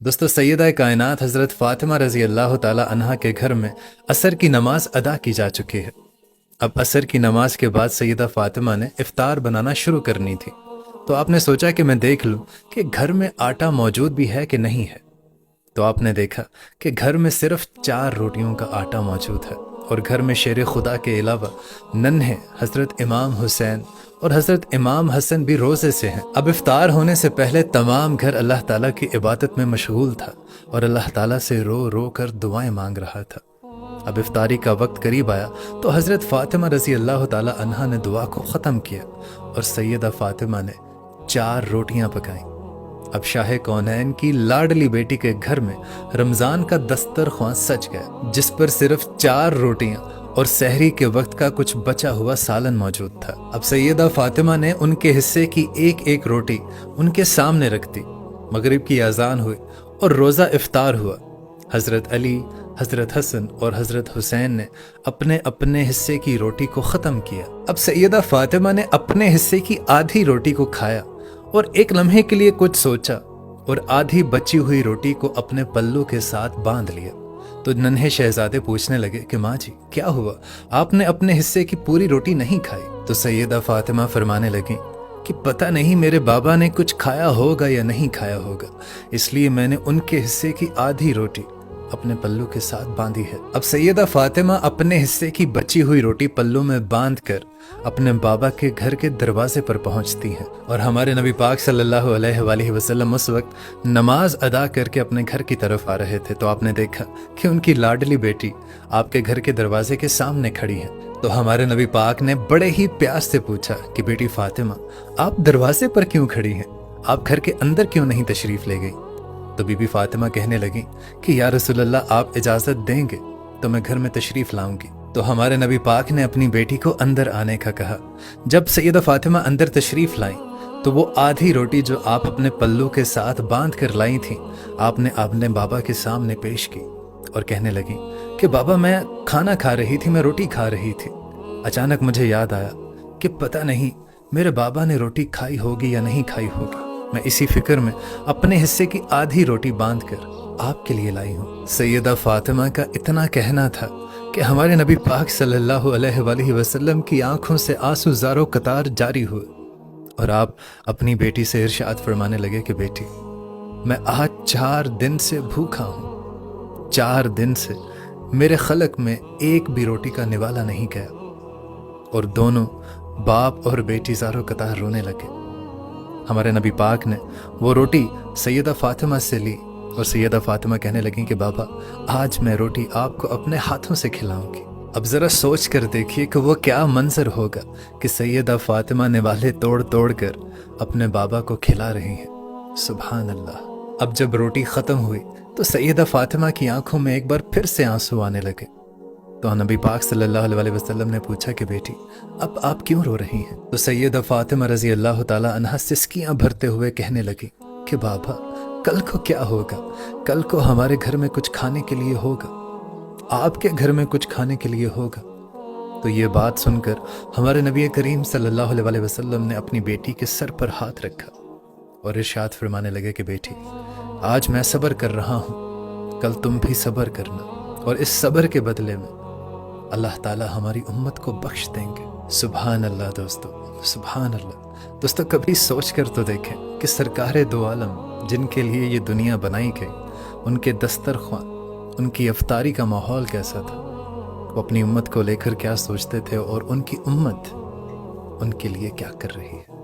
दोस्तों, सैयदा कायनात हज़रत फ़ातिमा रज़ी अल्लाह ताला अन्हा के घर में असर की नमाज अदा की जा चुकी है। अब असर की नमाज के बाद सैयदा फ़ातिमा ने इफ़्तार बनाना शुरू करनी थी। तो आपने सोचा कि मैं देख लूं कि घर में आटा मौजूद भी है कि नहीं है। तो आपने देखा कि घर में सिर्फ 4 रोटियों का आटा मौजूद है और घर में शेर खुदा के अलावा नन्हे हज़रत इमाम हुसैन और हज़रत इमाम हसन भी रोज़े से हैं। अब इफ्तार होने से पहले तमाम घर अल्लाह ताला की इबादत में मशगूल था और अल्लाह ताला से रो रो कर दुआएं मांग रहा था। अब इफ्तारी का वक्त करीब आया तो हज़रत फ़ातिमा रज़ी अल्लाह ताला अन्हा ने दुआ को ख़त्म किया और सैयदा फ़ातिमा ने 4 रोटियां पकाईं। अब शाह कौनैन की लाडली बेटी के घर में रमज़ान का दस्तरख्वां सज गया, जिस पर सिर्फ 4 रोटियां और सहरी के वक्त का कुछ बचा हुआ सालन मौजूद था। अब सैयदा फ़ातिमा ने उनके हिस्से की एक एक रोटी उनके सामने रख दी। मगरिब की अजान हुई और रोज़ा इफ्तार हुआ। हज़रत अली, हज़रत हसन और हज़रत हुसैन ने अपने अपने हिस्से की रोटी को ख़त्म किया। अब सैयदा फ़ातिमा ने अपने हिस्से की आधी रोटी को खाया और एक लम्हे के लिए कुछ सोचा और आधी बची हुई रोटी को अपने पल्लू के साथ बांध लिया। तो नन्हे शहजादे पूछने लगे कि माँ जी, क्या हुआ, आपने अपने हिस्से की पूरी रोटी नहीं खाई? तो सैयदा फ़ातिमा फरमाने लगी कि पता नहीं मेरे बाबा ने कुछ खाया होगा या नहीं खाया होगा, इसलिए मैंने उनके हिस्से की आधी रोटी अपने पल्लू के साथ बांधी है। अब सैयदा फ़ातिमा अपने हिस्से की बची हुई रोटी पल्लू में बांधकर अपने बाबा के घर के दरवाजे पर पहुंचती हैं और हमारे नबी पाक सल्लल्लाहु अलैहि वसल्लम उस वक्त नमाज अदा करके अपने घर की तरफ आ रहे थे। तो आपने देखा कि उनकी लाडली बेटी आपके घर के दरवाजे के सामने खड़ी है। तो हमारे नबी पाक ने बड़े ही प्यार से पूछा कि बेटी फ़ातिमा, आप दरवाजे पर क्यों खड़ी हैं, आप घर के अंदर क्यों नहीं तशरीफ़ ले गई? तो बीबी फ़ातिमा कहने लगी कि या रसूलल्लाह, आप इजाज़त देंगे तो मैं घर में तशरीफ़ लाऊंगी। तो हमारे नबी पाक ने अपनी बेटी को अंदर आने का कहा। जब सैयदा फ़ातिमा अंदर तशरीफ़ लाई तो वो आधी रोटी जो आप अपने पल्लू के साथ बांध कर लाई थी, आपने अपने बाबा के सामने पेश की और कहने लगी कि बाबा, मैं खाना खा रही थी, मैं रोटी खा रही थी। अचानक मुझे याद आया कि पता नहीं मेरे बाबा ने रोटी खाई होगी या नहीं खाई होगी। मैं इसी फिक्र में अपने हिस्से की आधी रोटी बांधकर आपके लिए लाई हूँ। सैयदा फ़ातिमा का इतना कहना था कि हमारे नबी पाक सल्लल्लाहु अलैहि वसल्लम की आंखों से आंसू ज़ारो कतार जारी हुए और आप अपनी बेटी से इरशाद फरमाने लगे कि बेटी, मैं आज 4 दिन से भूखा हूँ। 4 दिन से मेरे खलक में एक भी रोटी का निवाला नहीं गया। और दोनों बाप और बेटी ज़ारो कतार रोने लगे। हमारे नबी पाक ने वो रोटी सैयदा फ़ातिमा से ली और सैयदा फ़ातिमा कहने लगी कि बाबा, आज मैं रोटी आपको अपने हाथों से खिलाऊंगी। अब ज़रा सोच कर देखिए कि वो क्या मंजर होगा कि सैयदा फ़ातिमा निवाले तोड़ तोड़ कर अपने बाबा को खिला रही हैं। सुभान अल्लाह। अब जब रोटी ख़त्म हुई तो सैयदा फ़ातिमा की आंखों में एक बार फिर से आंसू आने लगे। तो नबी पाक सल्लल्लाहु अलैहि वसल्लम ने पूछा कि बेटी, अब आप क्यों रो रही हैं? तो सैयदा फ़ातिमा रज़ी अल्लाह ताला अन्हा सिसकियां भरते हुए कहने लगी कि बाबा, कल को क्या होगा? कल को हमारे घर में कुछ खाने के लिए होगा, आपके घर में कुछ खाने के लिए होगा। तो ये बात सुनकर हमारे नबी करीम सल्लल्लाहु अलैहि वसल्लम ने अपनी बेटी के सर पर हाथ रखा और इरशाद फरमाने लगे कि बेटी, आज मैं सब्र कर रहा हूँ, कल तुम भी सब्र करना और इस सब्र के बदले में अल्लाह ताला हमारी उम्मत को बख्श देंगे। सुभान अल्लाह दोस्तों, सुभान अल्लाह। दोस्तों, कभी सोच कर तो देखें कि सरकारे दो आलम जिनके लिए ये दुनिया बनाई गई, उनके दस्तरख्वां, उनकी इफ्तारी का माहौल कैसा था, वो अपनी उम्मत को लेकर क्या सोचते थे और उनकी उम्मत उनके लिए क्या कर रही है।